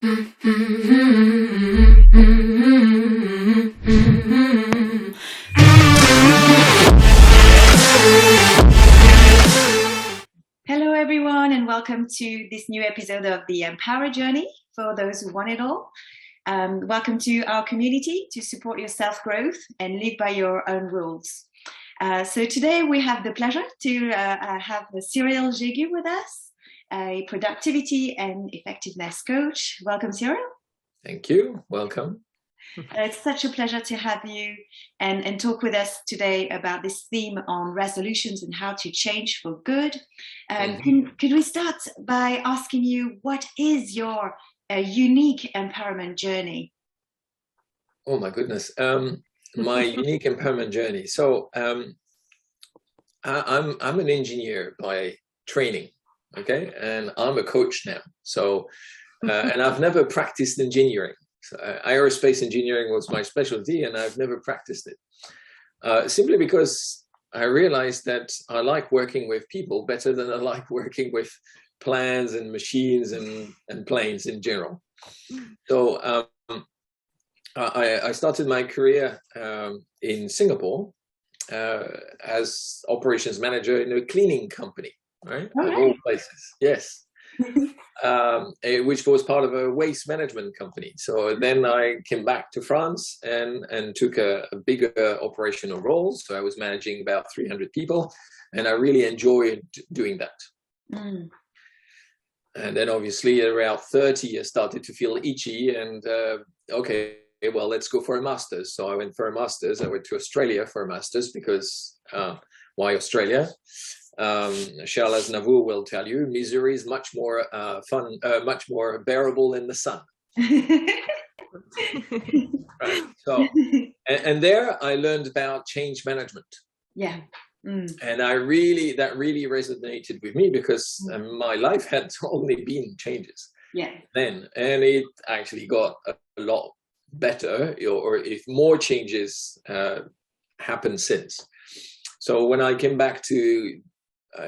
Hello everyone, and welcome to this new episode of the EmpowHer Journey for those who want it all. Welcome to our community to support your self-growth and live by your own rules. So today we have the pleasure to have Cyrille Jegu with us, a productivity and effectiveness coach. Welcome, Cyrille. Thank you. Welcome. It's such a pleasure to have you and talk with us today about this theme on resolutions and how to change for good. Could we start by asking you, what is your unique empowerment journey? Oh my goodness. My unique empowerment journey. So I'm an engineer by training, okay, and I'm a coach now. So and I've never practiced engineering. So, aerospace engineering was my specialty, and I've never practiced it. Simply because I realized that I like working with people better than I like working with plans and machines and planes in general. So I started my career in Singapore as operations manager in a cleaning company, right? Of all places, yes. Which was part of a waste management company. So then I came back to France and took a bigger operational role. So I was managing about 300 people, and I really enjoyed doing that. And then obviously around 30, I started to feel itchy and okay, well, let's go for a master's. So I went for a master's. I went to Australia for a master's because why Australia? Charles Aznavour will tell you, misery is much more fun, much more bearable than the sun. Right. So, and there I learned about change management. Yeah. And that really resonated with me because my life had only been changes. Yeah. Then, and it actually got a lot better, or if more changes happened since. So when I came back to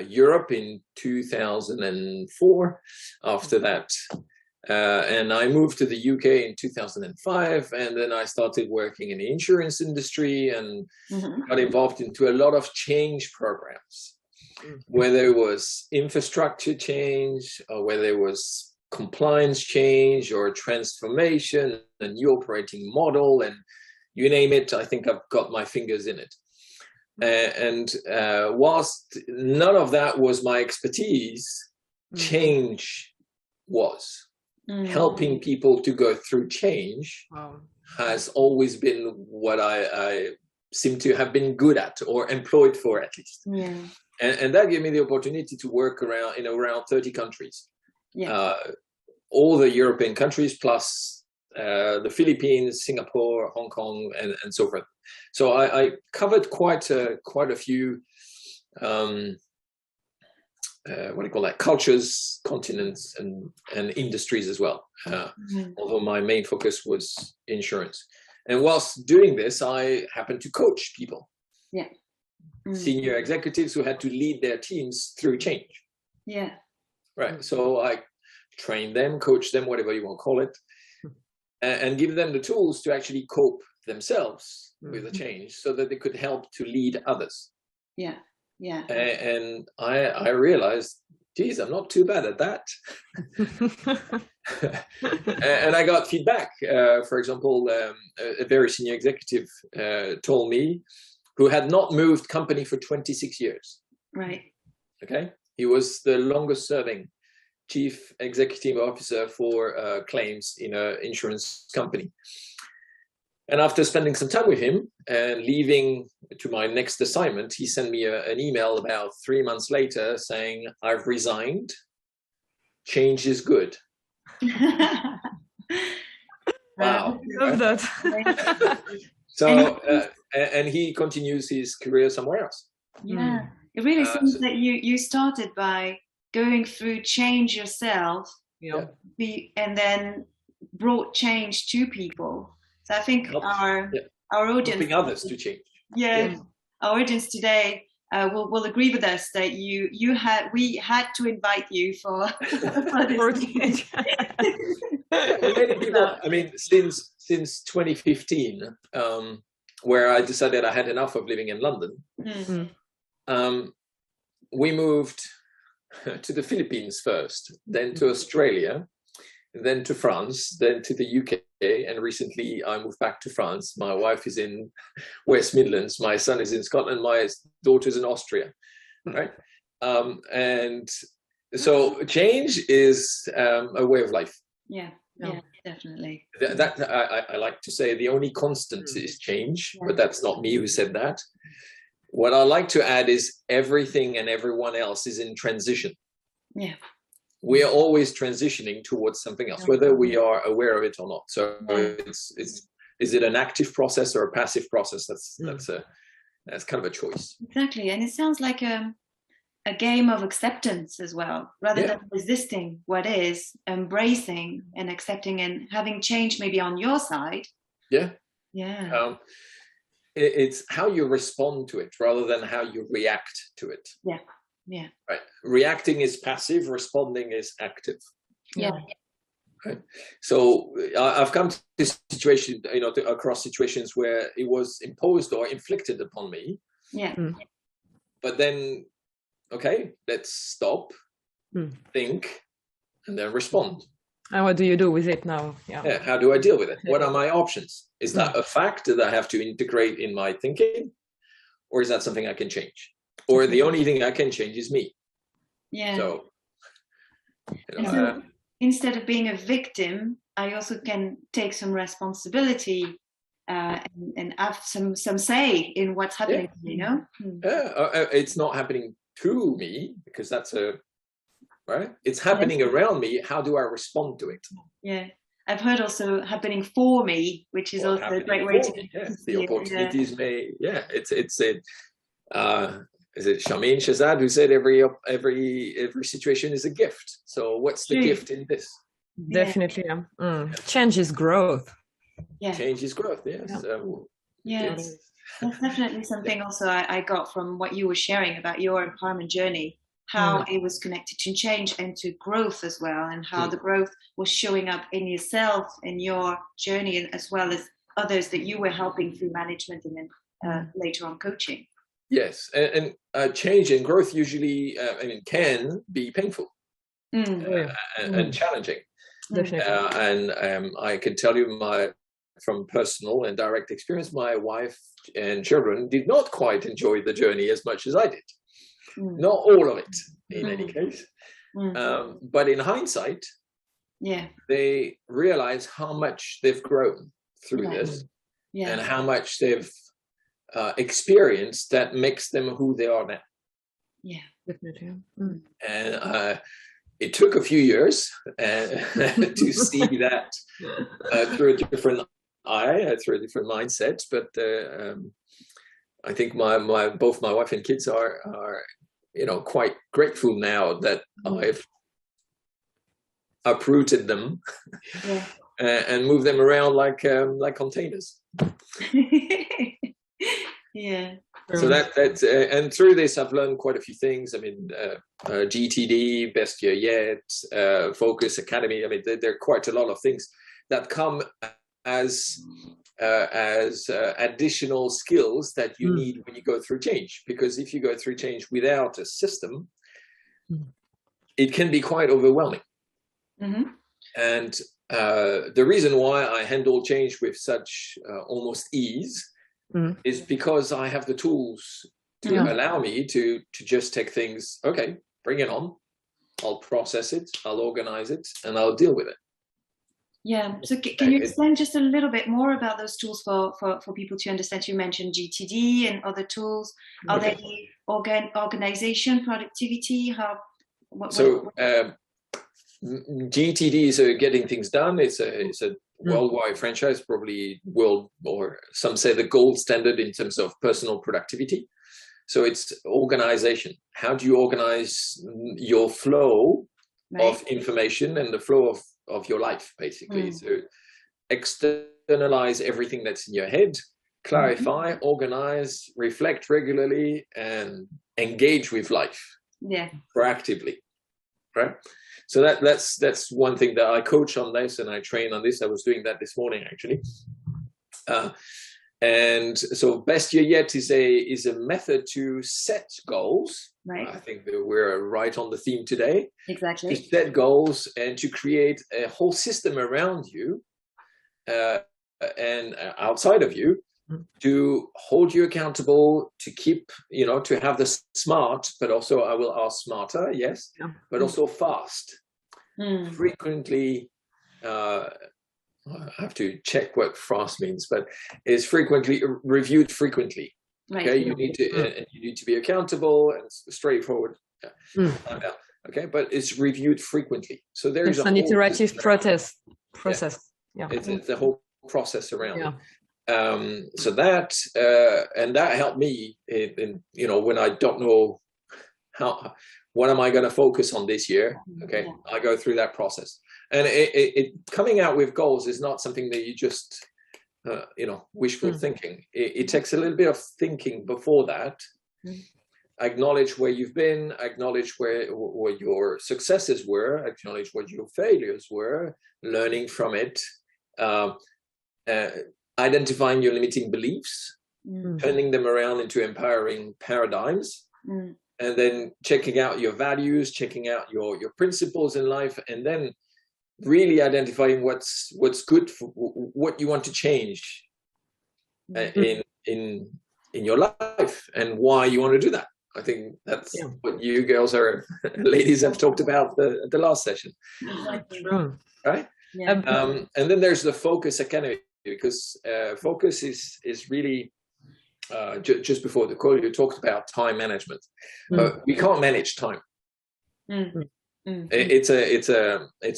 Europe in 2004 after that, and I moved to the UK in 2005, and then I started working in the insurance industry and got involved into a lot of change programs, whether it was infrastructure change or whether it was compliance change or transformation, a new operating model, and you name it, I think I've got my fingers in it. And whilst none of that was my expertise, change was. Helping people to go through change has always been what I seem to have been good at, or employed for at least. Yeah. And that gave me the opportunity to work around in around 30 countries. Yeah. All the European countries plus the Philippines, Singapore, Hong Kong, and so forth. So I covered quite a few what do you call that, cultures, continents, and industries as well. Although my main focus was insurance. And whilst doing this, I happened to coach people. Yeah. Senior executives who had to lead their teams through change. Yeah. Right. So I train them, coach them, whatever you want to call it, and give them the tools to actually cope themselves with the change so that they could help to lead others. Yeah. Yeah. And I realized, geez, I'm not too bad at that. And I got feedback. For example, a very senior executive told me, who had not moved company for 26 years. Right. Okay. He was the longest serving chief executive officer for claims in an insurance company. And after spending some time with him and leaving to my next assignment, he sent me an email about 3 months later saying, I've resigned. Change is good. Wow. I love that. So, and he continues his career somewhere else. Yeah. It really seems that you started by going through change yourself, and then brought change to people. So I think our audience, helping others to change. Yeah, our audience today will agree with us that we had to invite you for this. many people, I mean, since 2015, where I decided I had enough of living in London, we moved to the Philippines first, then to Australia, then to France, then to the UK, and recently I moved back to France. My wife is in West Midlands, my son is in Scotland, my daughter's in Austria, right? And so change is a way of life. Yeah, yeah, definitely. I like to say the only constant is change, but that's not me who said that. What I like to add is everything and everyone else is in transition. Yeah. We are always transitioning towards something else, whether we are aware of it or not. So is it an active process or a passive process? That's kind of a choice. Exactly. And it sounds like a game of acceptance as well, rather than resisting what is, embracing and accepting and having change maybe on your side. Yeah. Yeah. It's how you respond to it rather than how you react to it. Yeah. Yeah. Right. Reacting is passive, responding is active. Yeah. Right. So I've come to this situation, across situations where it was imposed or inflicted upon me. Yeah. But then, okay, let's stop, think, and then respond. And what do you do with it now? Yeah. How do I deal with it? What are my options? Is that a fact that I have to integrate in my thinking? Or is that something I can change? Or the only thing I can change is me. Yeah. So, so instead of being a victim, I also can take some responsibility and have some say in what's happening. It's not happening to me because that's right. It's happening around me. How do I respond to it? Yeah. I've heard also happening for me, which is also a great way to the opportunities may. Yeah, it's is it Shamin Shazad who said every situation is a gift? So what's the gift in this? Definitely, change is growth. Yeah, change is growth. Yes. Yes, that's definitely something also I got from what you were sharing about your empowerment journey. How it was connected to change and to growth as well, and how the growth was showing up in yourself and your journey, as well as others that you were helping through management and then later on coaching. Yes, and change and growth usually, can be painful and challenging. Definitely. And I can tell you from personal and direct experience, my wife and children did not quite enjoy the journey as much as I did. Not all of it, in any case. But in hindsight, they realize how much they've grown through this and how much they've experienced that makes them who they are now. Yeah, definitely. And it took a few years to see that through a different eye, through a different mindset. But I think both my wife and kids are quite grateful now that I've uprooted them and moved them around like containers. Yeah. So that's and through this I've learned quite a few things. I mean, GTD, Best Year Yet, Focus Academy. I mean, there are quite a lot of things that come as additional skills that you need when you go through change. Because if you go through change without a system, it can be quite overwhelming. And the reason why I handle change with such almost ease is because I have the tools to allow me to just take things, okay, bring it on, I'll process it, I'll organize it, and I'll deal with it. Yeah, so can you explain just a little bit more about those tools for people to understand? You mentioned GTD and other tools. Are they organization, productivity? GTD is getting things done. It's a worldwide franchise, probably world, or some say the gold standard in terms of personal productivity. So it's organization. How do you organize your flow of information and the flow of your life, basically? So externalize everything that's in your head, clarify, organize, reflect regularly, and engage with life proactively, right? So that's one thing that I coach on this and I train on this. I was doing that this morning actually. And so best year yet is a method to set goals. Right. I think that we're right on the theme today. Exactly. To set goals and to create a whole system around you and outside of you to hold you accountable, to keep, to have the smart, but also I will ask smarter, yes, but also fast, frequently. I have to check what fast means, but it's frequently reviewed frequently. Right. Okay, you need to be accountable and straightforward. Okay, but it's reviewed frequently. So there's an iterative process. Yeah, it's a whole process around it. So that and that helped me in when I don't know what am I going to focus on this year. Okay, I go through that process. And it coming out with goals is not something that you just, wishful thinking. It takes a little bit of thinking before that. Acknowledge where you've been, acknowledge where your successes were, acknowledge what your failures were, learning from it, identifying your limiting beliefs, turning them around into empowering paradigms, and then checking out your values, checking out your principles in life, and then really identifying what's good for what you want to change in your life and why you want to do that. I think that's what you girls ladies have talked about the last session. Exactly. Right? Yeah. And then there's the Focus Academy, because focus is really just before the call you talked about time management. We can't manage time. It's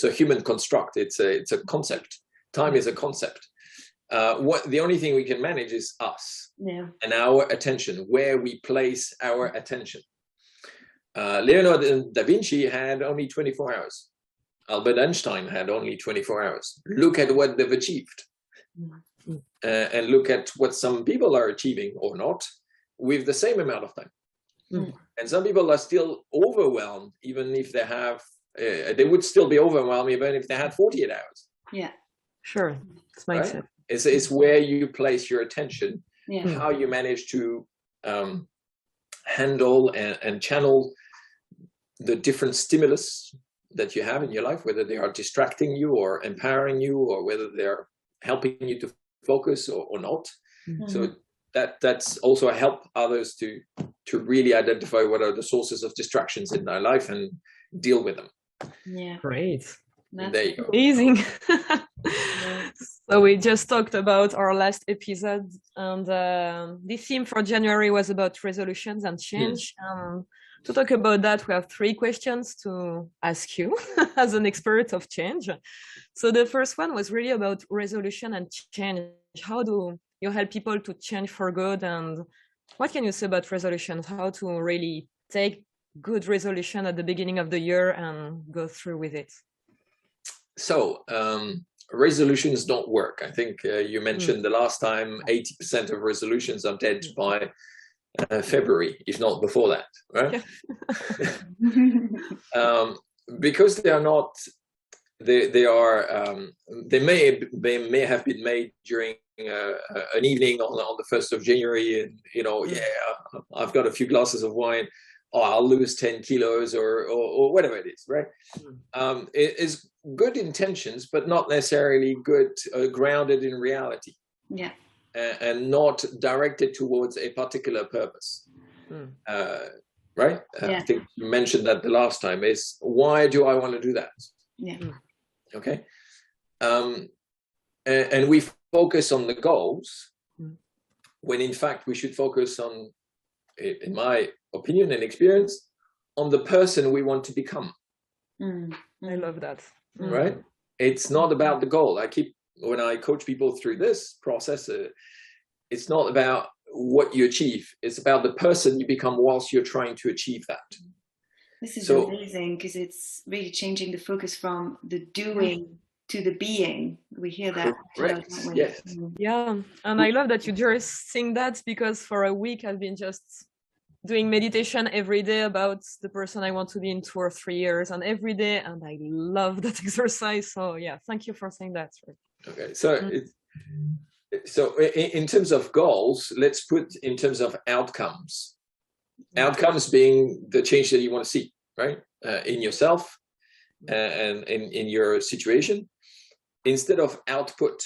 a human construct. It's a concept. Time is a concept. The only thing we can manage is us and our attention, where we place our attention. Leonardo da Vinci had only 24 hours. Albert Einstein had only 24 hours. Look at what they've achieved, and look at what some people are achieving or not with the same amount of time. And some people are still overwhelmed, even if they have, they would still be overwhelmed even if they had 48 hours. Yeah, sure. It's mindset. It's where you place your attention, how you manage to handle and channel the different stimulus that you have in your life, whether they are distracting you or empowering you, or whether they're helping you to focus or not. So that's also help others to really identify what are the sources of distractions in their life and deal with them. Yeah, great. There you go. Amazing. So we just talked about our last episode, and the theme for January was about resolutions and change. To talk about that, we have 3 questions to ask you as an expert of change. So the first one was really about resolution and change. How do you help people to change for good, and what can you say about resolutions? How to really take good resolution at the beginning of the year and go through with it? So resolutions don't work. I think you mentioned the last time 80% of resolutions are dead by February, if not before that, right? Because they are not. They may have been made during an evening on the 1st of January, and I've got a few glasses of wine. Oh, I'll lose 10 kilos or whatever it is, right? It is good intentions, but not necessarily good grounded in reality. Yeah. And not directed towards a particular purpose. Right? I think you mentioned that the last time is, why do I want to do that? Yeah. Okay. And we focus on the goals when in fact we should focus on, in my opinion and experience, on the person we want to become. I love that. Right? It's not about the goal. When I coach people through this process, it's not about what you achieve. It's about the person you become whilst you're trying to achieve that. This is amazing, because it's really changing the focus from the doing to the being. We hear that. Correct. Yes. Yeah. And I love that you just sing that, because for a week I've been just doing meditation every day about the person I want to be in 2 or 3 years, and every day, and I love that exercise. So yeah, thank you for saying that. Okay, so in terms of goals, let's put in terms of outcomes. Outcomes being the change that you want to see, right, in yourself and in your situation, instead of output.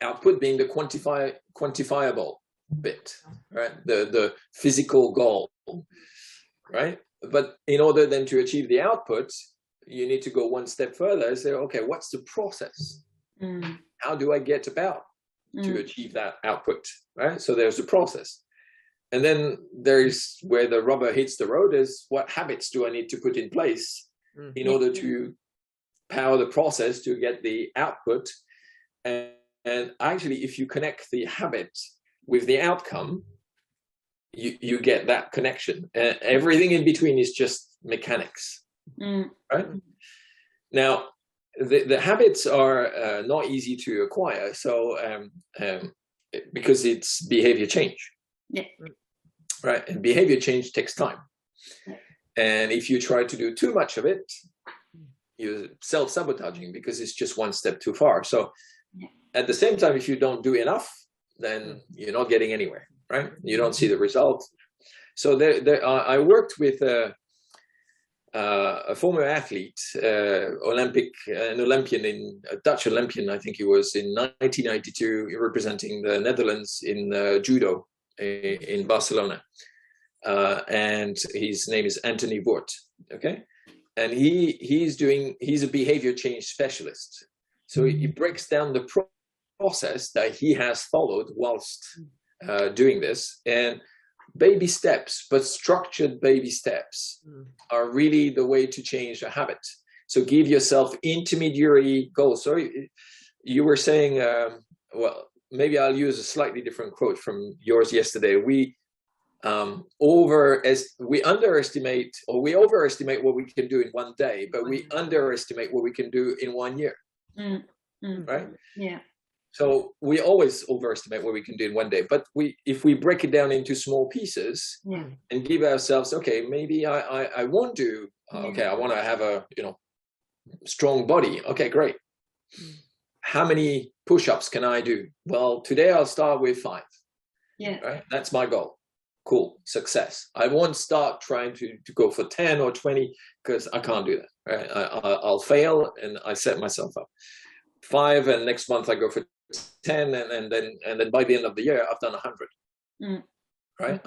Output being the quantifiable bit, right? The physical goal, right? But in order then to achieve the output, you need to go one step further and say, okay, what's the process? How do I get about to achieve that output, right? So there's the process. And then there's where the rubber hits the road is what habits do I need to put in place in order to power the process to get the output. And actually, if you connect the habit with the outcome, you get that connection. Everything in between is just mechanics, right? Now, the habits are not easy to acquire, so because it's behavior change, right? And behavior change takes time. And if you try to do too much of it, you're self-sabotaging because it's just one step too far. So at the same time, if you don't do enough, then you're not getting anywhere, right? You don't see the result. So I worked with a former athlete, an Olympian, a Dutch Olympian, I think he was, in 1992, representing the Netherlands in judo in Barcelona. And his name is Anthony Voort, okay? And he's a behavior change specialist. So he breaks down the process that he has followed whilst doing this, and baby steps, but structured baby steps are really the way to change a habit. So give yourself intermediary goals. So you were saying, well, maybe I'll use a slightly different quote from yours yesterday. We underestimate, or we overestimate what we can do in one day, but we underestimate what we can do in 1 year. Right? Yeah. So we always overestimate what we can do in 1 day, but if we break it down into small pieces and give ourselves, okay, maybe I won't do, okay, I want to have a strong body. Okay, great. How many push-ups can I do? Well, today I'll start with 5. Yeah. Right? That's my goal. Cool, success. I won't start trying to go for 10 or 20 because I can't do that. Right? I'll fail, and I set myself up 5, and next month I go for 10, and then by the end of the year I've done 100. Right?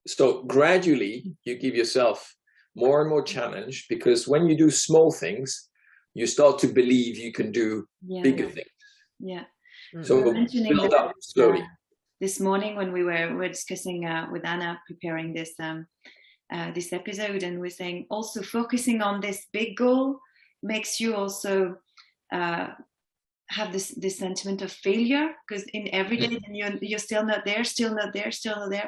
So gradually you give yourself more and more challenge, because when you do small things, you start to believe you can do bigger things. Yeah. So build up slowly. This morning when we were discussing with Anna, preparing this this episode, and we're saying also focusing on this big goal makes you also have this sentiment of failure, because in every day you're still not there.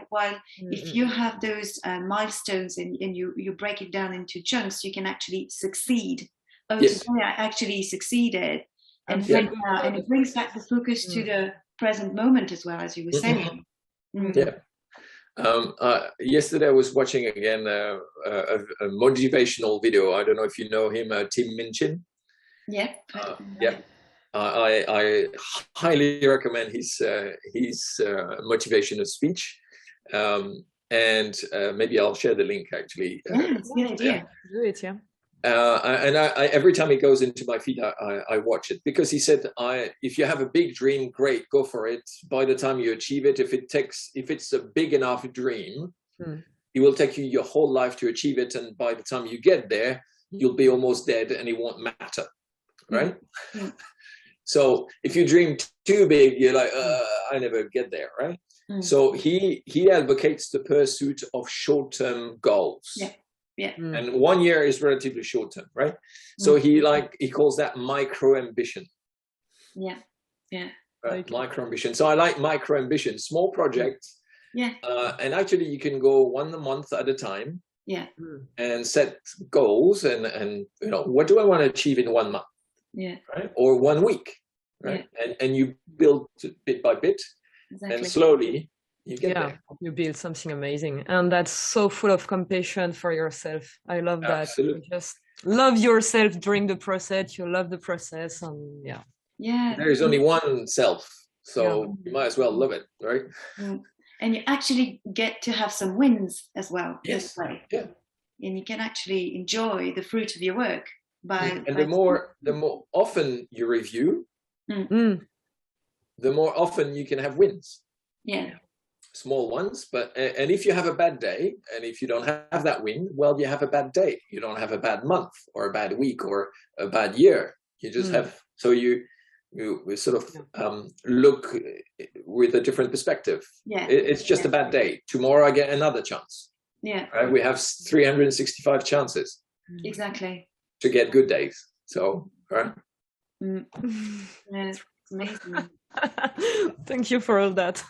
While if you have those milestones and you break it down into chunks, you can actually succeed. Today I actually succeeded, and it brings back the focus to the present moment as well, as you were saying. Yesterday I was watching again a motivational video. I don't know if you know him, Tim Minchin. I highly recommend his motivational speech, and maybe I'll share the link actually. It's a good idea. Do it, yeah. And I every time he goes into my feed, I watch it, because he said, if you have a big dream, great, go for it. By the time you achieve it, if it's a big enough dream, it will take you your whole life to achieve it. And by the time you get there, you'll be almost dead and it won't matter. Right? So if you dream too big, you're like, I never get there. Right? So he advocates the pursuit of short-term goals. And 1 year is relatively short term, right? So he calls that micro ambition. Right? Micro ambition. So I like micro ambition, small projects. And actually you can go 1 month at a time. And set goals and what do I want to achieve in 1 month? Right? Or 1 week, right? And you build bit by bit, and slowly you get there. You build something amazing, and that's so full of compassion for yourself. I love that. Absolutely. You just love yourself during the process. You love the process, and there is only one self, so you might as well love it, right? And you actually get to have some wins as well. Yes. Yeah. And you can actually enjoy the fruit of your work the more often you review, the more often you can have wins. Yeah. Small ones, and if you have a bad day, and if you don't have that win, well, you have a bad day. You don't have a bad month or a bad week or a bad year. You just have, so you sort of look with a different perspective. Yeah. It's just a bad day. Tomorrow I get another chance. Yeah. Right? We have 365 chances. Exactly. To get good days. So, right? Yeah, it's amazing. Thank you for all that.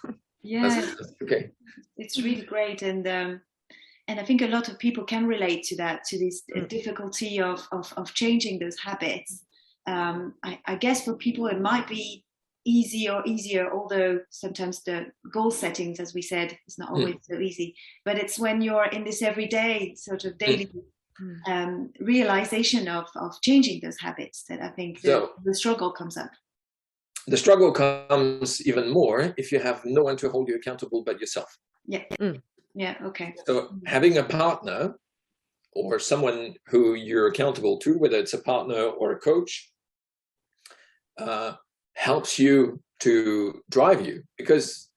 Yeah. That's okay. It's really great, and I think a lot of people can relate to that, to this difficulty of changing those habits. I guess for people it might be easier, although sometimes the goal settings, as we said, is not always so easy. But it's when you're in this everyday sort of daily realization of changing those habits that I think the struggle comes up. The struggle comes even more if you have no one to hold you accountable but yourself. Yeah. Yeah. Okay. So having a partner or someone who you're accountable to, whether it's a partner or a coach, helps you to drive you, because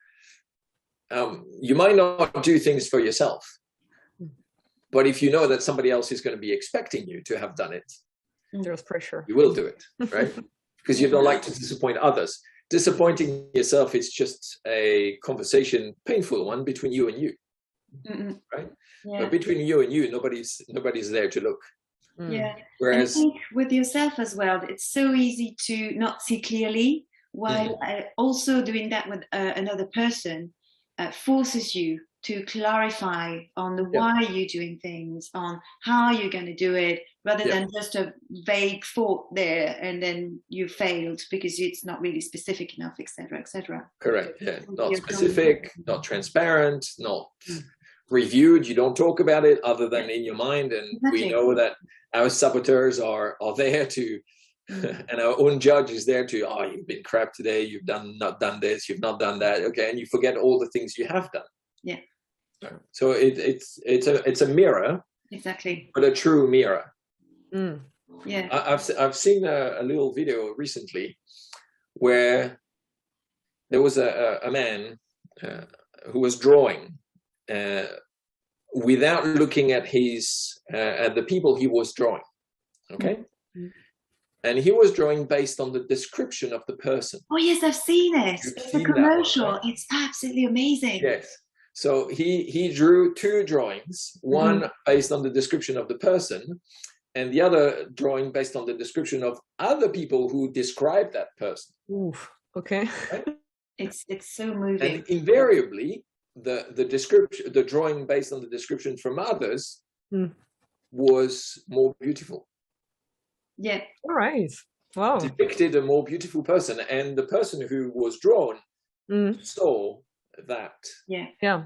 you might not do things for yourself, but if you know that somebody else is going to be expecting you to have done it, there's pressure. You will do it, right? Because you don't like to disappoint others. Disappointing yourself is just a conversation, painful one, between you and you, right? Yeah. But between you and you, nobody's there to look. Yeah. Whereas, and I think with yourself as well, it's so easy to not see clearly, while also doing that with another person forces you to clarify on the why you're doing things, on how you're going to do it, rather than just a vague thought there and then you failed because it's not really specific enough, etc., etc. Correct. Yeah. Not specific, not transparent, not reviewed. You don't talk about it other than in your mind, and we know that our saboteurs are there to, and our own judge is there to, you've been crap today, you've not done this, you've not done that, okay, and you forget all the things you have done. Yeah. So it's a mirror, exactly, but a true mirror. Yeah. I've seen a little video recently where there was a man who was drawing without looking at at the people he was drawing, okay? And he was drawing based on the description of the person. Oh yes, I've seen it. It's a commercial. One, right? It's absolutely amazing. Yes. So he drew two drawings, one based on the description of the person, and the other drawing based on the description of other people who describe that person. Oof. Okay. Right? It's so moving. And invariably, the drawing based on the description from others was more beautiful. Yeah. All right. Wow. Depicted a more beautiful person, and the person who was drawn saw that. Yeah. Yeah.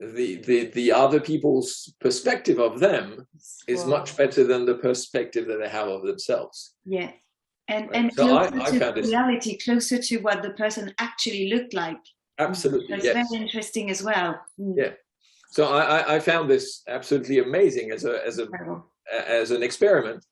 The other people's perspective of them is much better than the perspective that they have of themselves. Yeah. And so closer to reality, closer to what the person actually looked like. Absolutely. That's very interesting as well. Yeah. So I found this absolutely amazing as an experiment,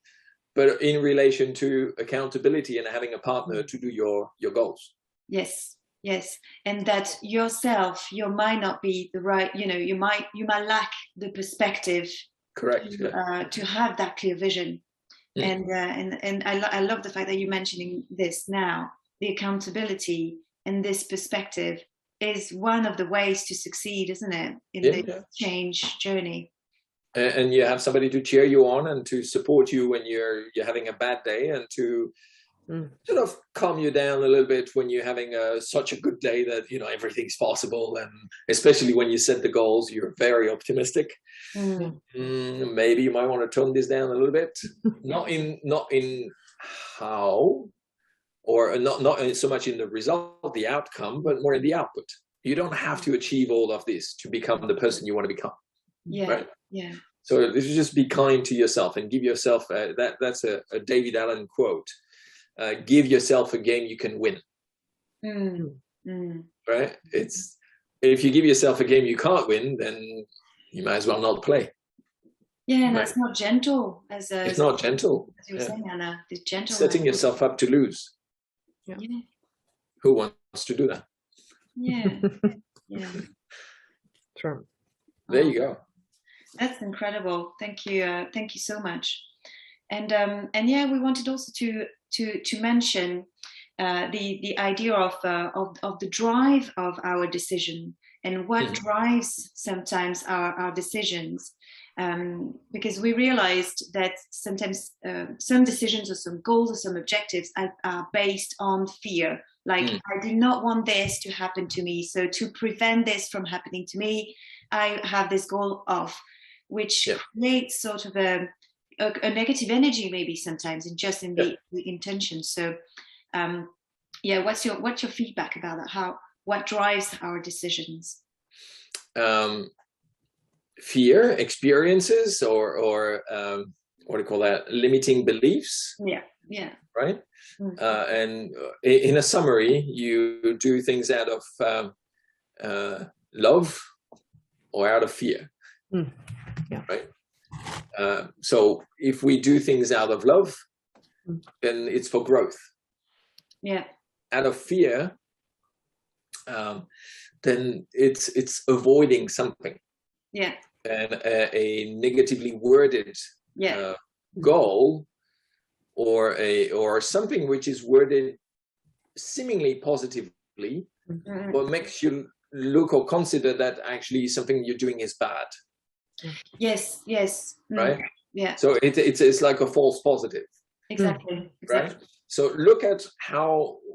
but in relation to accountability and having a partner to do your goals. Yes. Yes. And that yourself, you might not be the right, you might lack the perspective. Correct. To have that clear vision. And I love the fact that you're mentioning this now. The accountability and this perspective is one of the ways to succeed, isn't it, in the change journey? And you have somebody to cheer you on and to support you when you're having a bad day, and to sort of calm you down a little bit when you're having such a good day that everything's possible. And especially when you set the goals, you're very optimistic. Maybe you might want to tone this down a little bit. not in how, or not so much in the result, the outcome, but more in the output. you don't have to achieve all of this to become the person you want to become. Yeah. Right? Yeah. So just be kind to yourself and give yourself that's a David Allen quote. Give yourself a game you can win. Right? It's if you give yourself a game you can't win, then you might as well not play. Yeah, and that's not gentle. It's not gentle. As you were saying, Anna, the gentle. Setting yourself up to lose. Yeah. Who wants to do that? Yeah. Yeah. True. There you go. That's incredible. Thank you. Thank you so much. And yeah, we wanted also to mention the idea of the drive of our decision and what drives sometimes our decisions. Because we realized that sometimes some decisions or some goals or some objectives are based on fear. Like, I do not want this to happen to me. So to prevent this from happening to me, I have this goal of, which creates sort of a negative energy maybe sometimes, and just in the intention. So yeah, what's your feedback about that? What drives our decisions? Fear, experiences, or what do you call that? Limiting beliefs. Yeah. Right. And in a summary, you do things out of love or out of fear. Right. So if we do things out of love, then it's for growth. Yeah. Out of fear, then it's avoiding something. Yeah. And a negatively worded goal, or something which is worded seemingly positively, but makes you look or consider that actually something you're doing is bad. Yes. Right. Yeah. So it's like a false positive. Exactly. Right. So look at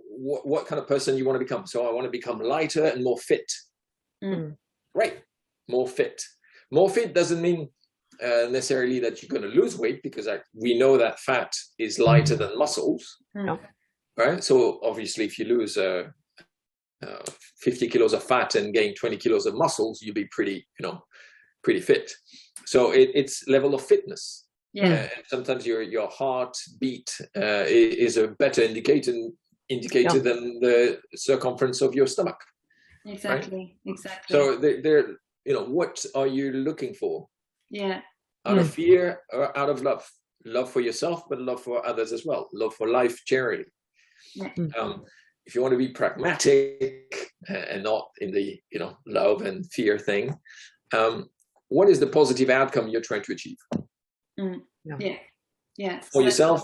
what kind of person you want to become. So I want to become lighter and more fit. Right. More fit. More fit doesn't mean necessarily that you're going to lose weight, because we know that fat is lighter than muscles. Right. So obviously, if you lose 50 kilos of fat and gain 20 kilos of muscles, you'll be pretty fit. So it's level of fitness. Yeah. Sometimes your heartbeat is a better indicator than the circumference of your stomach. Exactly. Right? Exactly. So they're what are you looking for? Yeah. Out of fear or out of love? Love for yourself, but love for others as well. Love for life, charity. Yeah. If you want to be pragmatic and not in the love and fear thing, what is the positive outcome you're trying to achieve? Yeah. For yourself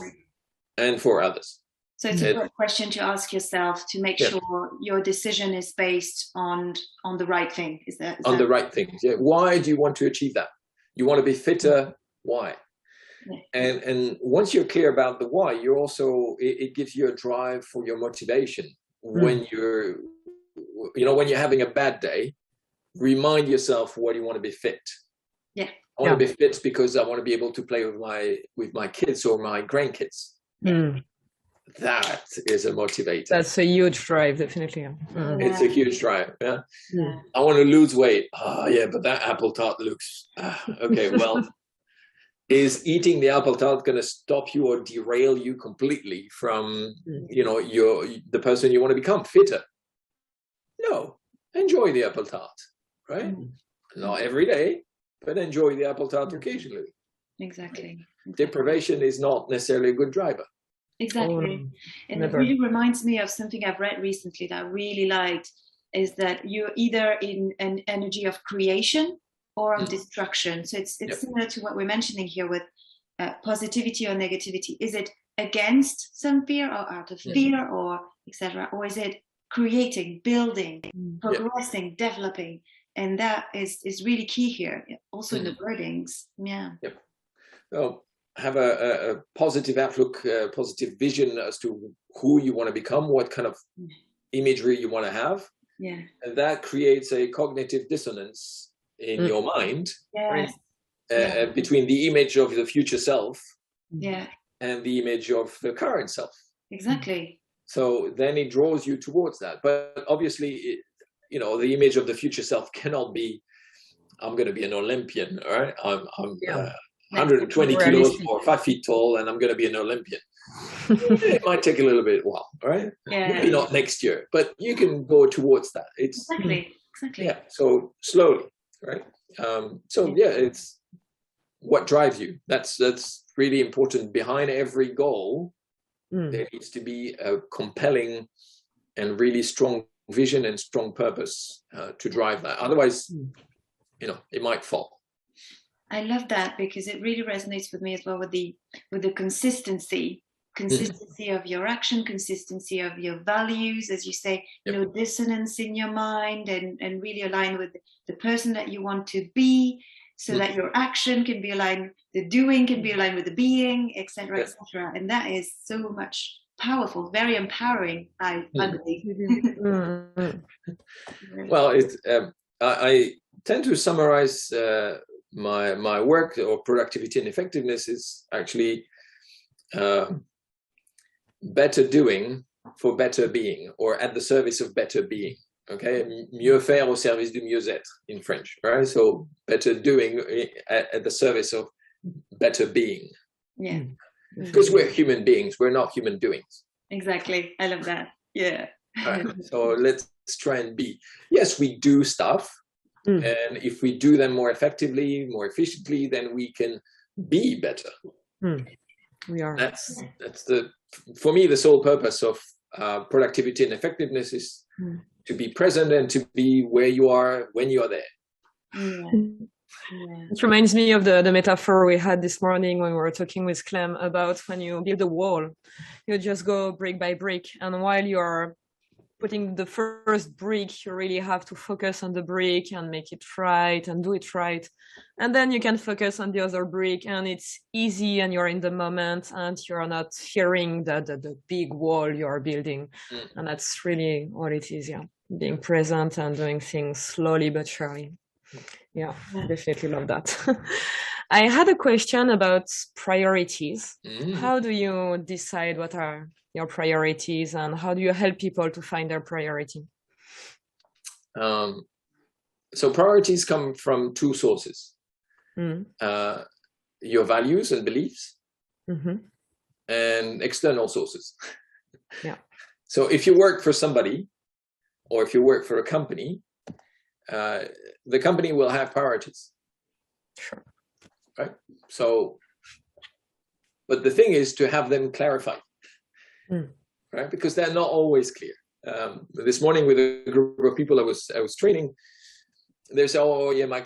and for others. So it's a good question to ask yourself, to make sure your decision is based on the right thing. Is that the right thing? Yeah. Why do you want to achieve that? You want to be fitter. Why? Yeah. And once you're clear about the why, you're also it gives you a drive for your motivation. When you're when you're having a bad day, remind yourself why do you want to be fit. Yeah. I want to be fit because I want to be able to play with my kids or my grandkids. That is a motivator. That's a huge drive, definitely. It's a huge drive. Yeah. I want to lose weight. But that apple tart looks okay. Well, is eating the apple tart going to stop you or derail you completely from the person you want to become, fitter? No. Enjoy the apple tart, right? Not every day, but enjoy the apple tart occasionally. Exactly. Deprivation is not necessarily a good driver. Exactly. And it really reminds me of something I've read recently that I really liked, is that you're either in an energy of creation or of destruction. So it's similar to what we're mentioning here with positivity or negativity. Is it against some fear or out of fear or etc.? Or is it creating, building, progressing, developing? And that is really key here, also in the wordings. Yeah. Yep. Well, have a positive outlook, positive vision as to who you want to become, what kind of imagery you want to have. Yeah. And that creates a cognitive dissonance in your mind, right? Between the image of the future self and the image of the current self. Exactly. So then it draws you towards that. But obviously, you know, the image of the future self cannot be, I'm going to be an Olympian, all right? I'm 120 kilos or 5 feet tall, and I'm going to be an Olympian. It might take a little bit while, all right? Maybe not next year, but you can go towards that. It's exactly. Yeah. So slowly, right? It's what drives you. That's really important. Behind every goal, there needs to be a compelling and really strong vision and strong purpose to drive that. Otherwise, you know, it might fall. I love that, because it really resonates with me as well, with the consistency of your action, consistency of your values, as you say, no dissonance in your mind, and really align with the person that you want to be, so that your action can be aligned, the doing can be aligned with the being, etc., etc. And that is so much powerful, very empowering, I believe. Well, I tend to summarize my work, or productivity and effectiveness, is actually better doing for better being, or at the service of better being. Okay, mieux faire au service du mieux-être in French, right? So better doing at the service of better being. Yeah. Because we're human beings, we're not human doings. Exactly. I love that. Yeah. Right. So let's try and be. Yes, we do stuff. And if we do them more effectively, more efficiently, then we can be better. We are. That's for me, the sole purpose of productivity and effectiveness is to be present and to be where you are when you are there. It reminds me of the metaphor we had this morning when we were talking with Clem about when you build a wall, you just go brick by brick, and while you are putting the first brick, you really have to focus on the brick and make it right and do it right. And then you can focus on the other brick, and it's easy, and you're in the moment, and you're not fearing the big wall you're building. And that's really all it is, being present and doing things slowly but surely. Yeah, definitely love that. I had a question about priorities. How do you decide what are your priorities, and how do you help people to find their priority? So priorities come from two sources. Your values and beliefs, and external sources. So if you work for somebody, or if you work for a company, the company will have priorities. Sure. Right? So, but the thing is to have them clarified, right? Because they're not always clear. This morning with a group of people I was training, they say, "Oh yeah, my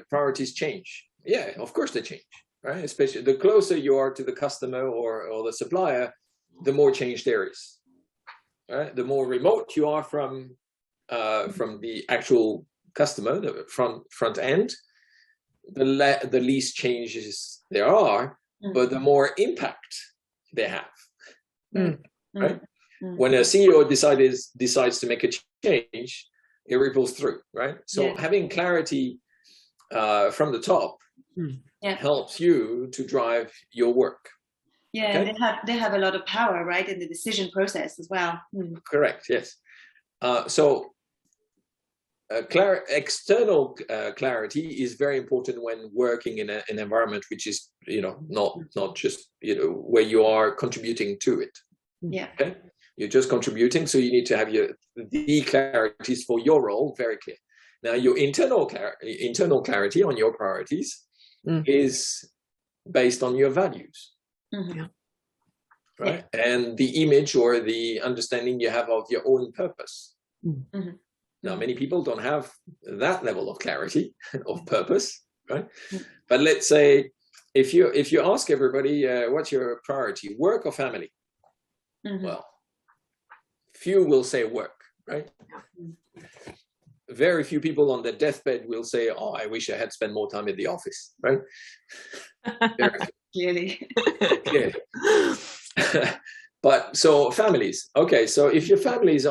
priorities change." Yeah, of course they change, right? Especially the closer you are to the customer or the supplier, the more change there is. Right? The more remote you are from the actual customer, the front end, the least changes there are, but the more impact they have. Right? When a CEO decides to make a change, it ripples through, right? So having clarity from the top helps you to drive your work. Yeah, okay? they have a lot of power, right, in the decision process as well. Correct. Yes. External clarity is very important when working in an environment which is, not just, where you are contributing to it. Yeah. Okay. You're just contributing, so you need to have the clarities for your role very clear. Now, your internal clarity on your priorities is based on your values. Right? And the image or the understanding you have of your own purpose. Now, many people don't have that level of clarity of purpose, right? But let's say if you ask everybody, what's your priority, work or family? Well, few will say work, right? Very few people on their deathbed will say, "Oh, I wish I had spent more time in the office," right? Clearly. But so families, okay. So if your families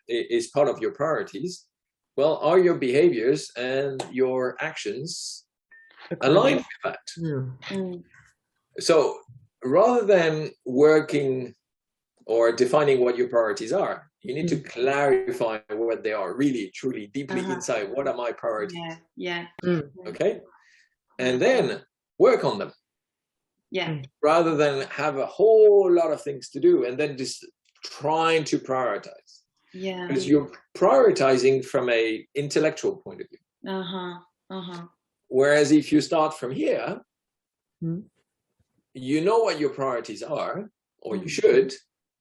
is part of your priorities, well, are your behaviors and your actions aligned with that? So rather than working or defining what your priorities are. You need to clarify what they are, really, truly, deeply inside. What are my priorities? Okay? And then work on them. Rather than have a whole lot of things to do and then just trying to prioritize. Because you're prioritizing from a intellectual point of view. Whereas if you start from here, you know what your priorities are, or you should,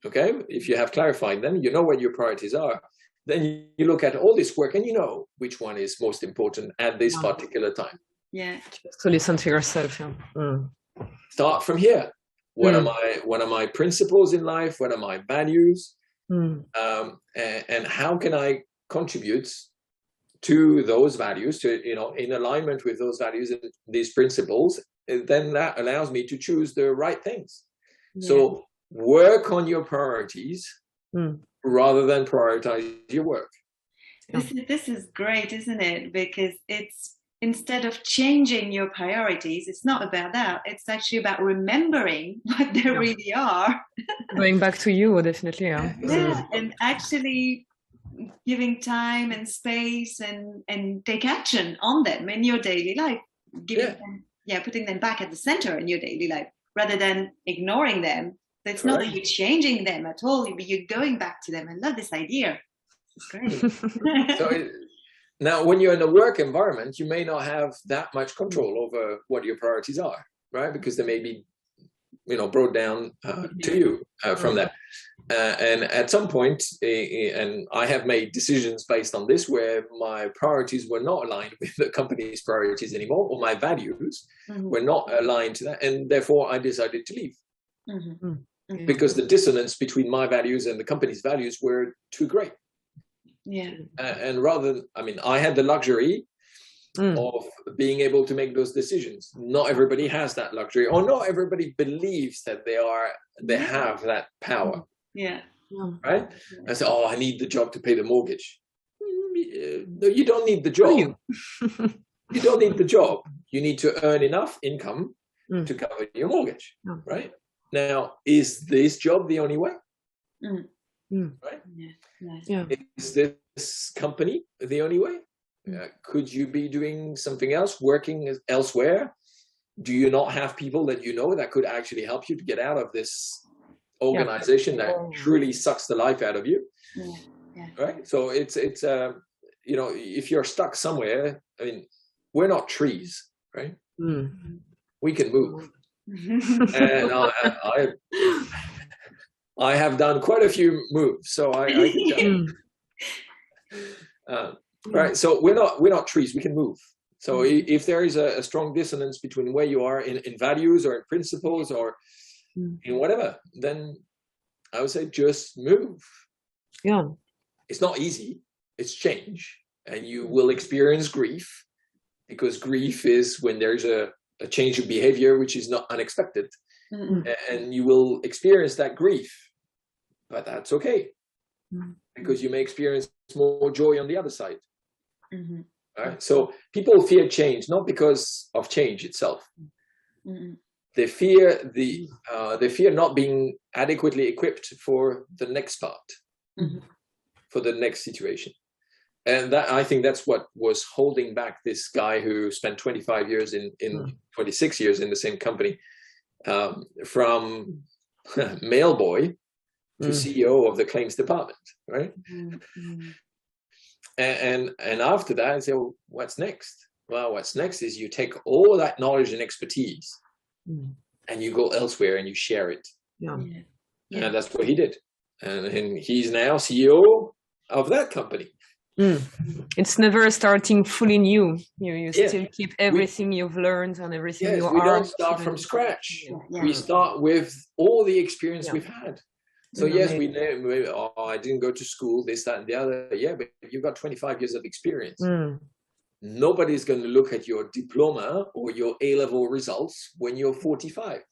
okay? If you have clarified them, you know what your priorities are. Then you look at all this work and you know which one is most important at this particular time. Just to listen to yourself. Start from here. What are my principles in life? What are my values? And how can I contribute to those values, to, you know, in alignment with those values and these principles? Then that allows me to choose the right things. So work on your priorities rather than prioritize your work. This is great, isn't it? Because it's, instead of changing your priorities, it's not about that. It's actually about remembering what they really are. Going back to you, definitely. And actually giving time and space and take action on them in your daily life. Putting them back at the center in your daily life rather than ignoring them. So it's not that you're changing them at all, but you're going back to them. I love this idea. It's great. Now, when you're in a work environment, you may not have that much control over what your priorities are, right? Because they may be, you know, brought down to you from that. And at some point, and I have made decisions based on this, where my priorities were not aligned with the company's priorities anymore, or my values were not aligned to that. And therefore, I decided to leave. Because the dissonance between my values and the company's values were too great. And rather, I mean, I had the luxury of being able to make those decisions. Not everybody has that luxury, or not everybody believes that they have that power. Right? I said, oh, I need the job to pay the mortgage. No, you don't need the job. You don't need the job. You need to earn enough income to cover your mortgage. Right? Now, is this job the only way? Right? Is this company the only way? Could you be doing something else, working elsewhere? Do you not have people that you know that could actually help you to get out of this organization that truly sucks the life out of you? Right? So it's you know, if you're stuck somewhere, I mean, we're not trees, right? We can move. And I have done quite a few moves, so I can tell. Right, so we're not trees. We can move. So if there is a strong dissonance between where you are in values or in principles or in whatever, then I would say just move. It's not easy. It's change, and you will experience grief, because grief is when there's a change of behavior which is not unexpected. And you will experience that grief, but that's okay, because you may experience more joy on the other side. Right? So people fear change, not because of change itself. They fear they fear not being adequately equipped for the next part, for the next situation. And that, I think that's what was holding back this guy who spent 25 years in 26 years in the same company, from mail boy to CEO of the claims department, right? And after that, I say, well, what's next? Well, what's next is you take all that knowledge and expertise and you go elsewhere and you share it. And that's what he did. And he's now CEO of that company. It's never starting fully new. You still keep everything you've learned and everything you are. We don't start from scratch. We start with all the experience we've had. So yes, we know, oh, I didn't go to school, this, that, and the other. Yeah, but you've got 25 years of experience. Nobody's going to look at your diploma or your A-level results when you're 45.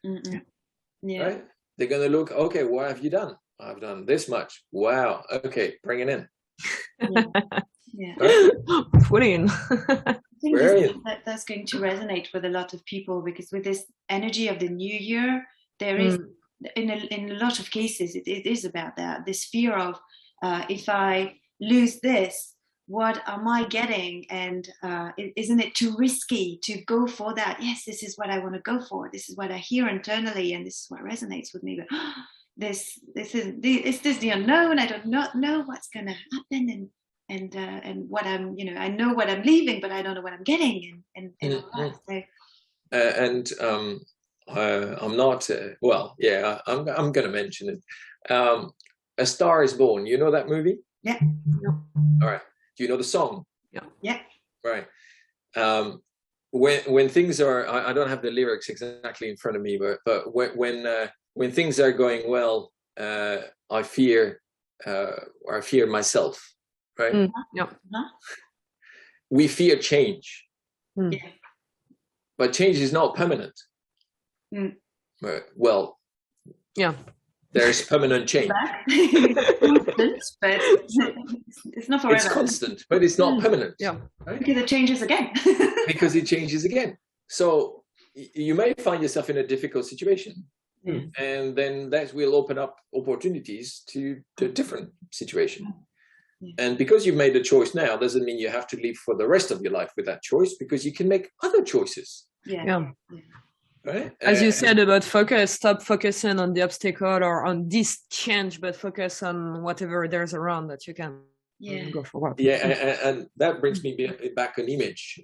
Right? They're going to look, okay, what have you done? I've done this much. Wow. Okay, bring it in. Put in. I think that's going to resonate with a lot of people, because with this energy of the new year, there is in a lot of cases, it is about that, this fear of if I lose this, what am I getting? And isn't it too risky to go for that? Yes, this is what I want to go for. This is what I hear internally, and this is what resonates with me. But is this the unknown? I don't not know what's going to happen, and what I'm, I know what I'm leaving, but I don't know what I'm getting, and all that. So. I'm not. Well, yeah, I'm going to mention it. A Star Is Born. You know that movie? Yeah. All right. Do you know the song? Yeah. Right. When things are, I don't have the lyrics exactly in front of me, but when things are going well, I fear myself. Right. Yeah. We fear change. Yeah. But change is not permanent. Well, yeah, there's permanent change. Constant, but it's not forever. It's constant, but it's not permanent. Yeah, right? Because it changes again. Because it changes again. So you may find yourself in a difficult situation, and then that will open up opportunities to a different situation. And because you've made a choice now, doesn't mean you have to live for the rest of your life with that choice, because you can make other choices. Yeah. Right? As you said about focus, stop focusing on the obstacle or on this change, but focus on whatever there's around that you can go forward. Yeah, and that brings me back an image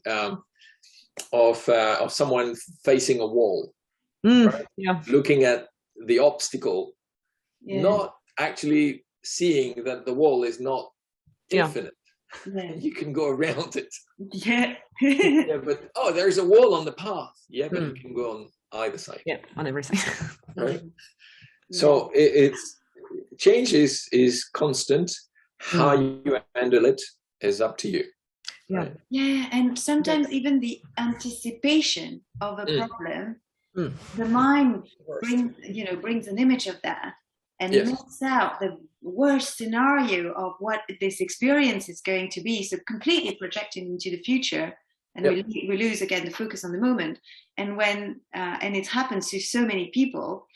of someone facing a wall, right? Looking at the obstacle, not actually seeing that the wall is not infinite. Yeah. You can go around it. Yeah. But there's a wall on the path. Yeah, but you can go on either side. Yeah, on every side. Right. So it's change is constant. How you handle it is up to you. Yeah. Right? Yeah, and sometimes even the anticipation of a problem, the mind brings an image of that. And makes out the worst scenario of what this experience is going to be. So completely projecting into the future, and we lose again the focus on the moment. And when and it happens to so many people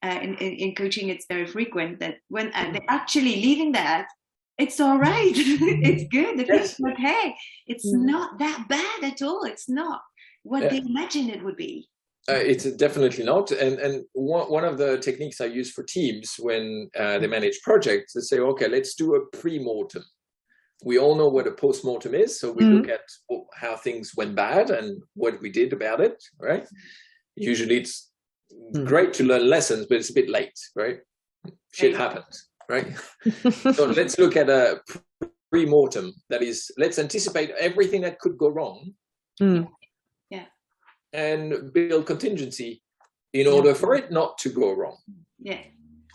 in coaching, it's very frequent that when they're actually leaving that, it's all right. It's good. It's okay. It's not that bad at all. It's not what they imagined it would be. It's definitely not. And one of the techniques I use for teams when they manage projects, they say, okay, let's do a pre-mortem. We all know what a post-mortem is. So we look at how things went bad and what we did about it, right? Usually it's great to learn lessons, but it's a bit late, right? Shit happens, right? So let's look at a pre-mortem. That is, let's anticipate everything that could go wrong. And build contingency in order for it not to go wrong. Yeah.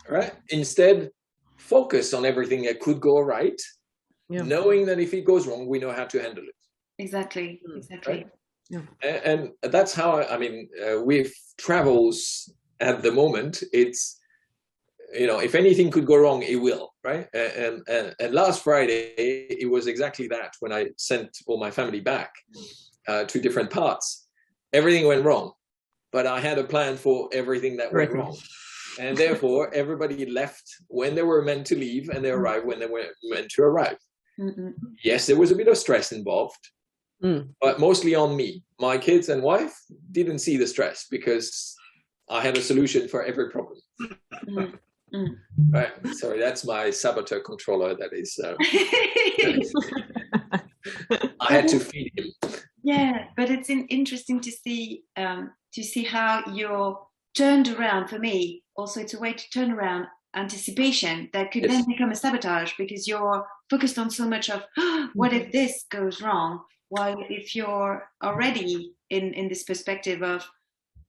Right? Instead, focus on everything that could go right, knowing that if it goes wrong, we know how to handle it. Exactly. Right? Yeah. And that's how, with travels at the moment, it's, if anything could go wrong, it will, right? And last Friday, it was exactly that when I sent all my family back to different parts. Everything went wrong, but I had a plan for everything that went wrong. And therefore, everybody left when they were meant to leave, and they arrived when they were meant to arrive. Yes, there was a bit of stress involved, but mostly on me. My kids and wife didn't see the stress because I had a solution for every problem. Right. Sorry, that's my saboteur controller. That is, I had to feed him. Yeah, but it's interesting to see how you're turned around. For me, also, it's a way to turn around anticipation that could then become a sabotage, because you're focused on so much of what if this goes wrong, while if you're already in this perspective of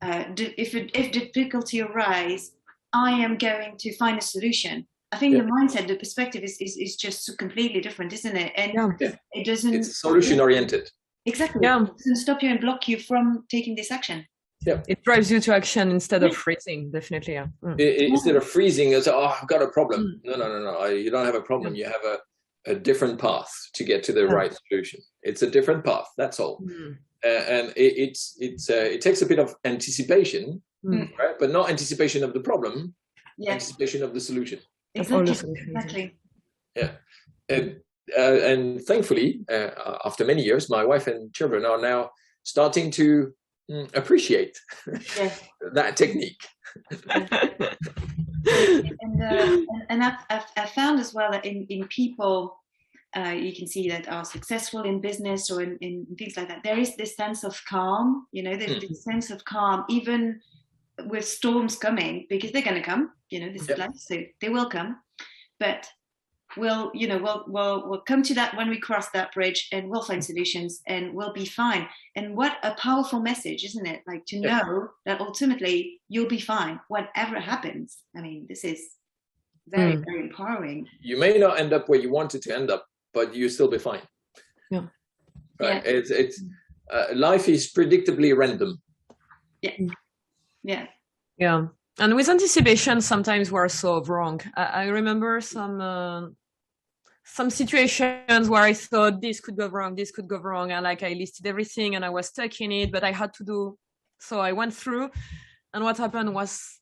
if difficulty arises, I am going to find a solution. I think the mindset, the perspective is just completely different, isn't it? And it doesn't. It's solution oriented. Exactly. Yeah. It doesn't stop you and block you from taking this action. Yeah. It drives you to action instead of freezing, definitely. Yeah. Instead of freezing, it's, I've got a problem. No. You don't have a problem. You have a different path to get to the right solution. It's a different path. That's all. And it takes a bit of anticipation, right? But not anticipation of the problem, anticipation of the solution. Exactly. Yeah. And thankfully, after many years, my wife and children are now starting to appreciate that technique. And I've found as well that in people, you can see that are successful in business or in things like that, there is this sense of calm, there's this sense of calm, even with storms coming, because they're going to come, this is life, so they will come. But we'll come to that when we cross that bridge, and we'll find solutions and we'll be fine. And what a powerful message, isn't it? Like to know that ultimately you'll be fine, whatever happens. I mean, this is very, very empowering. You may not end up where you wanted to end up, but you'll still be fine. Yeah. Right. Yeah. It's life is predictably random. Yeah. And with anticipation, sometimes we're so wrong. I remember some situations where I thought this could go wrong, and like I listed everything and I was stuck in it, but I had to do. So I went through, and what happened was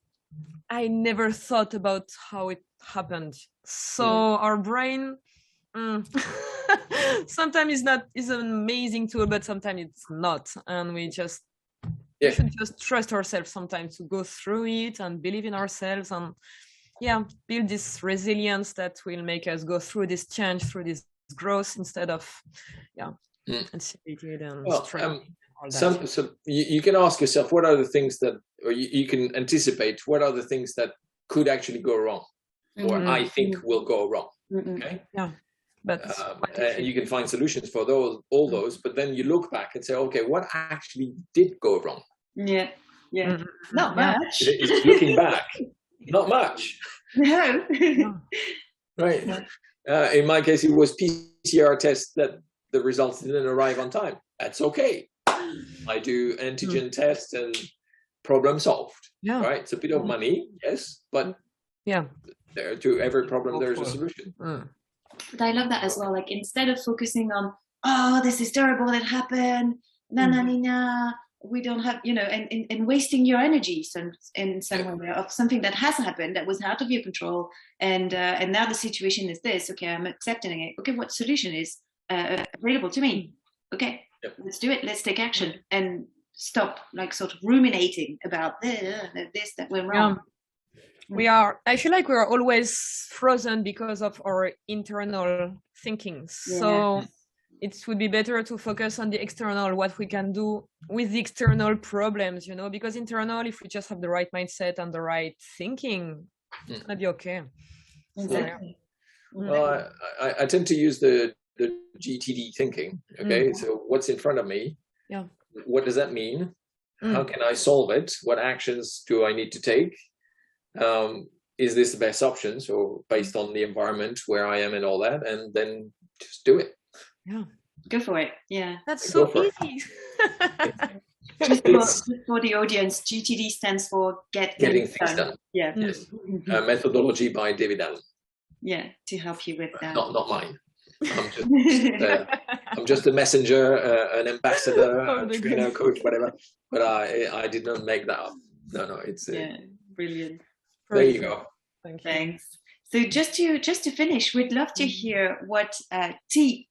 I never thought about how it happened. So our brain sometimes is an amazing tool, but sometimes it's not, and we should just trust ourselves sometimes to go through it and believe in ourselves and build this resilience that will make us go through this change, through this growth, instead of anticipated and so you can ask yourself, what are the things that, or you can anticipate what are the things that could actually go wrong, or I think will go wrong. Okay. But you can find solutions for all those, but then you look back and say, okay, what actually did go wrong? Not much. It's looking back, not much. No. Right. In my case, it was PCR tests that the results didn't arrive on time. That's okay. I do antigen tests and problem solved. Right. It's a bit of money, yes, but to every problem there is a solution. But I love that as well. Like, instead of focusing on, this is terrible, it happened, we don't have, and wasting your energy in some way of something that has happened, that was out of your control, and now the situation is this. Okay, I'm accepting it. Okay, what solution is available to me? Okay, let's do it. Let's take action and stop, like, sort of ruminating about this that went wrong. I feel like we are always frozen because of our internal thinking. So it would be better to focus on the external, what we can do with the external problems, because internal, if we just have the right mindset and the right thinking, it's going to be okay. Exactly. Well, I tend to use the GTD thinking. Okay. So what's in front of me? What does that mean? How can I solve it? What actions do I need to take? Is this the best option? So based on the environment where I am and all that, and then just do it. Go for it. That's so easy. Just for the audience, GTD stands for getting things done. Yes. Methodology by David Allen. To help you with that. Not mine. I'm just a messenger, an ambassador, a trainer, coach, whatever. But I did not make that up. No, it's brilliant. There you go. Thanks. So just to finish, we'd love to hear what tip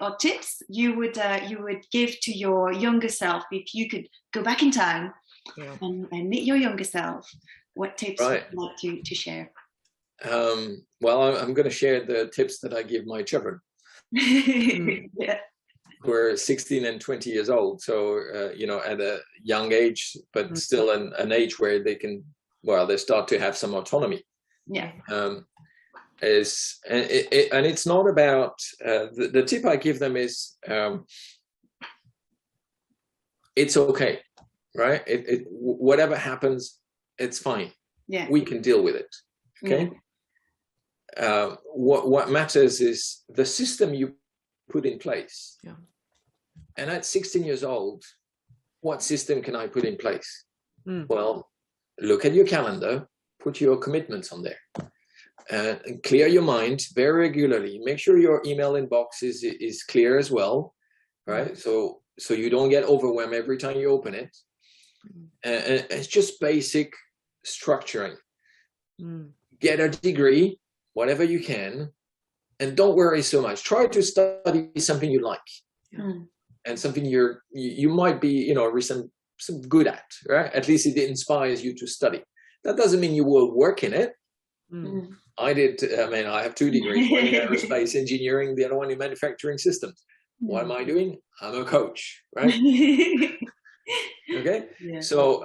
or tips you would give to your younger self if you could go back in time and meet your younger self. What tips would you like to share? Well, I'm going to share the tips that I give my children. Who are 16 and 20 years old. So, at a young age, but still an age where they can, they start to have some autonomy. And it's not about, the tip I give them is, it's okay, right? Whatever happens, it's fine. We can deal with it. Okay. What matters is the system you put in place. And at 16 years old, what system can I put in place? Well, look at your calendar, put your commitments on there, and clear your mind very regularly. Make sure your email inbox is clear as well, right? So you don't get overwhelmed every time you open it. And it's just basic structuring. get a degree, whatever you can, and don't worry so much. Try to study something you like, and something you might be, you know, some good at, right? At least it inspires you to study. That doesn't mean you will work in it. I did. I mean, I have 2 degrees: one in aerospace engineering, the other one in manufacturing systems. What am I doing? I'm a coach, right? Okay. Yeah. So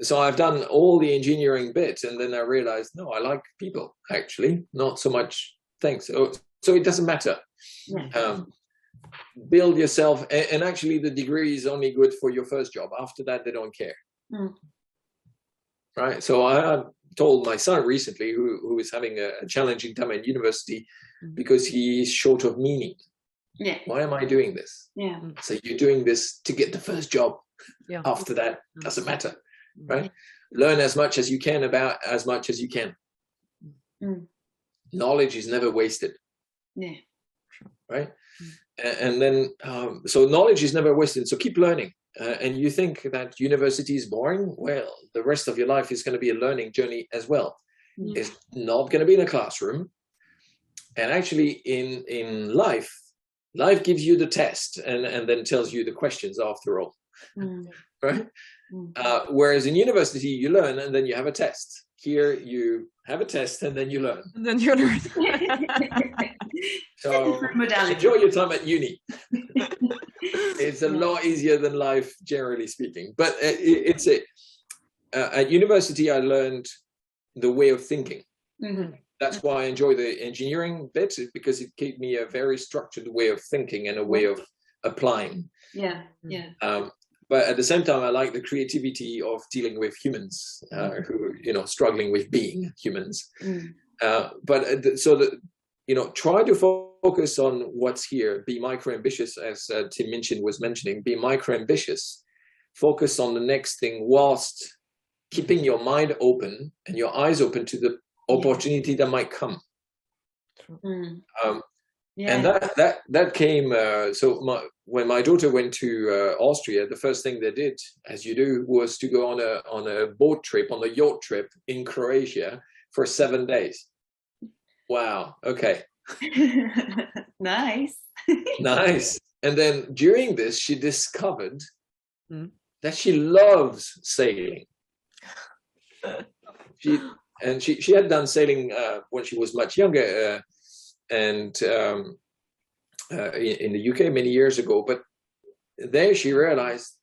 so I've done all the engineering bits, and then I realized, no, I like people, actually, not so much things. So it doesn't matter. Build yourself, and actually the degree is only good for your first job. After that, they don't care. Right. So I told my son recently, who is having a challenging time in university because he's short of meaning. Yeah. Why am I doing this? Yeah. So you're doing this to get the first job. Yeah. After that, doesn't matter. Right. Learn as much as you can about as much as you can. Knowledge is never wasted. Yeah. Right. And then, so knowledge is never wasted. So keep learning. And you think that university is boring? Well, the rest of your life is going to be a learning journey as well. It's not going to be in a classroom. And actually in life gives you the test and then tells you the questions after all. Right? Whereas in university, you learn and then you have a test. Here you have a test and then you learn. And then you learn. So enjoy your time at uni. It's a lot easier than life, generally speaking. But at university, I learned the way of thinking. That's why I enjoy the engineering bit, because it gave me a very structured way of thinking and a way of applying. Yeah, yeah. But at the same time, I like the creativity of dealing with humans who, you know, struggling with being humans. Try to focus on what's here. Be micro-ambitious, as Tim Minchin was mentioning. Be micro-ambitious. Focus on the next thing whilst keeping your mind open and your eyes open to the opportunity that might come. And that came. When my daughter went to Austria, the first thing they did, as you do, was to go on a boat trip, on a yacht trip in Croatia for 7 days. Wow. Okay. Nice. Nice. And then during this, she discovered that she loves sailing. She had done sailing when she was much younger, and in the UK many years ago. But there she realized,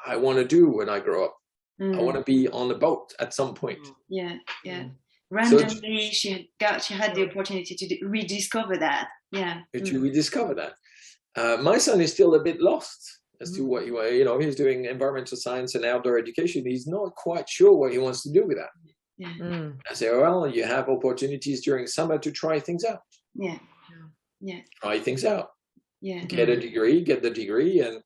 I want to do when I grow up. I want to be on the boat at some point. Yeah, yeah. Randomly, she had the opportunity to rediscover that. Yeah. To rediscover that. My son is still a bit lost as to what he's doing environmental science and outdoor education. He's not quite sure what he wants to do with that. Yeah. I say, well, you have opportunities during summer to try things out. Yeah. Yeah. Try things out. Yeah. Get the degree, and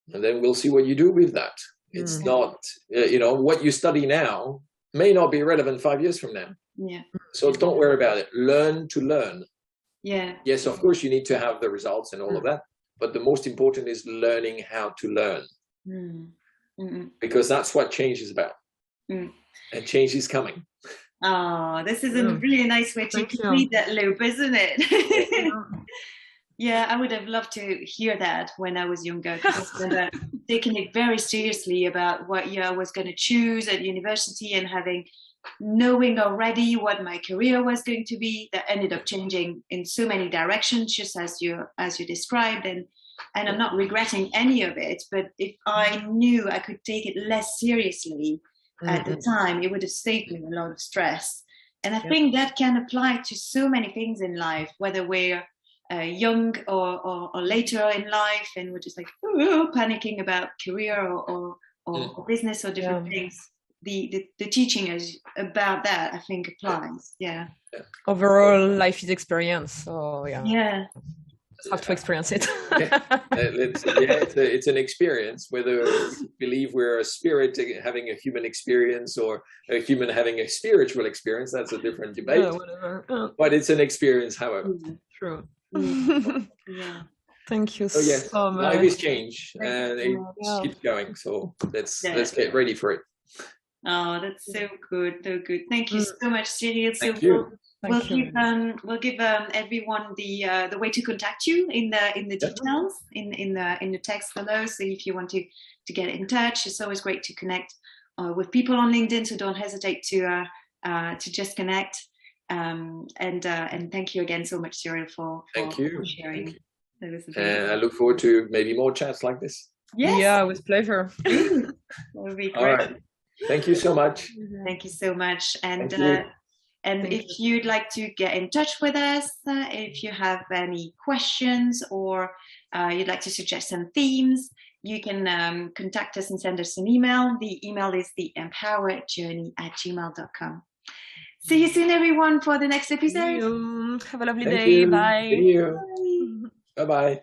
then we'll see what you do with that. It's not, what you study now may not be relevant 5 years from now. Yeah. So don't worry about it. Learn to learn. Yeah. Yes, of course, you need to have the results and all of that. But the most important is learning how to learn. Because that's what change is about. And change is coming. Oh, this is a really nice way to complete that loop, isn't it? Yeah, I would have loved to hear that when I was younger. I was taking it very seriously about what year I was going to choose at university, and knowing already what my career was going to be. That ended up changing in so many directions, just as you described, and I'm not regretting any of it. But if I knew I could take it less seriously at the time, it would have saved me a lot of stress. And I think that can apply to so many things in life, whether we're young or later in life, and we're just like panicking about career or business or different things. The teaching is about that, I think, applies. Yeah. Overall, life is experience. So yeah. Just have to experience it. It's an experience. Whether you believe we're a spirit having a human experience or a human having a spiritual experience, that's a different debate. Whatever. But it's an experience, however. True. Yeah. Thank you so much. Life is change, and it keeps going. So let's get ready for it. Oh, that's so good, so good. Thank you so much, Cyrille. So we'll give everyone the way to contact you in the details in the text below. So if you want to get in touch, it's always great to connect with people on LinkedIn. So don't hesitate to just connect. And thank you again so much, Cyrille, for sharing. Thank you. And I look forward to maybe more chats like this. Yes. Yeah, with pleasure. That would be great. All right. Thank you so much. Thank you so much. And if you'd like to get in touch with us, if you have any questions or you'd like to suggest some themes, you can contact us and send us an email. The email is EmpowHerJourney@gmail.com. See you soon, everyone, for the next episode. Have a lovely day. Bye. See you. Bye-bye.